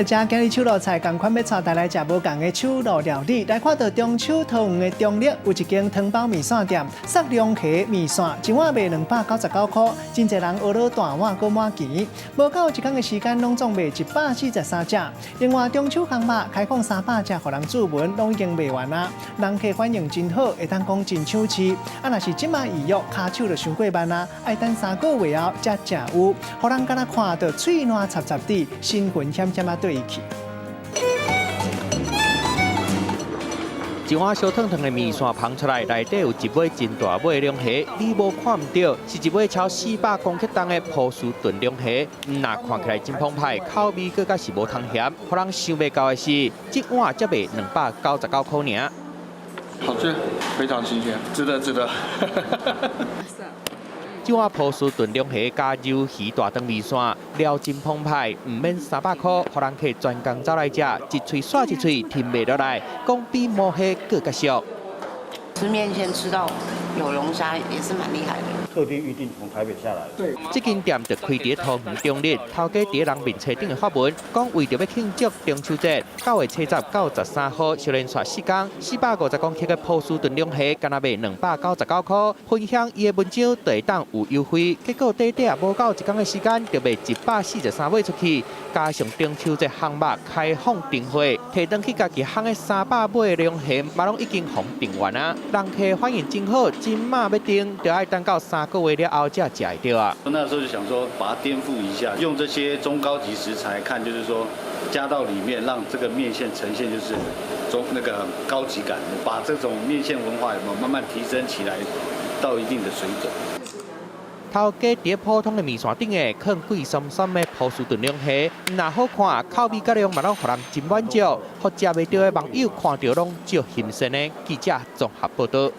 遮今日手路菜同款要带大来食无共的手路料理，来看到中秋桃园的中立有一间汤包面线店，杀龙虾面线一碗卖299块，真侪人学了大碗搁满钱，无够一天的时间拢总卖143只。另外中秋烘肉开放300只，互人注文拢已经卖完啦，人客反应真好，会当讲真抢市。啊，若是即马预约骹手就伤过慢啦，爱等3个月后才食有，互人敢若看到嘴烂插插的，心魂险险啊对去。一碗烧烫烫的面线捧出来，内底有一尾真大尾龙虾，你无看唔到，是一尾超400公克重的波士顿龙虾。那看起来真澎湃，口味更加是无汤咸。互人想袂到的是，一碗才卖299块尔。好吃，非常新鲜，值得。这碗波士顿龙虾加鱿鱼大肠面线，料真澎湃，唔免300块，互人客专工走来食，一喙刷一喙，甜袂落来，讲比摸虾更加俗。吃面线吃到有龙虾也是蛮厉害的。特地预定从台北下来。对，这间店就开伫桃园中立，头家伫人面册顶的发文，讲为着要庆祝中秋节，9月7日到13号，小连续4天，450公克的波士顿龙虾，干那卖299块。分享伊的文章，就会当有优惠。结果短短无够一天的时间，就卖143尾出去，加上中秋节烘肉开放订货，摕回去家己烘的300尾的龙虾，嘛拢已经封订完啊。人客反应真好，真马要订，就爱等到3个月了后才食会到啊。那时候就想说，把它颠覆一下，用这些中高级食材看，就是说加到里面，让这个面线呈现就是那个高级感，把这种面线文化有没有慢慢提升起来到一定的水准。头家伫普通的面线顶下放贵酸酸的波士顿龙虾，若好看，口味甲量嘛拢互人真满足，互食袂到的网友看到拢足欣赏的。记者综合报道。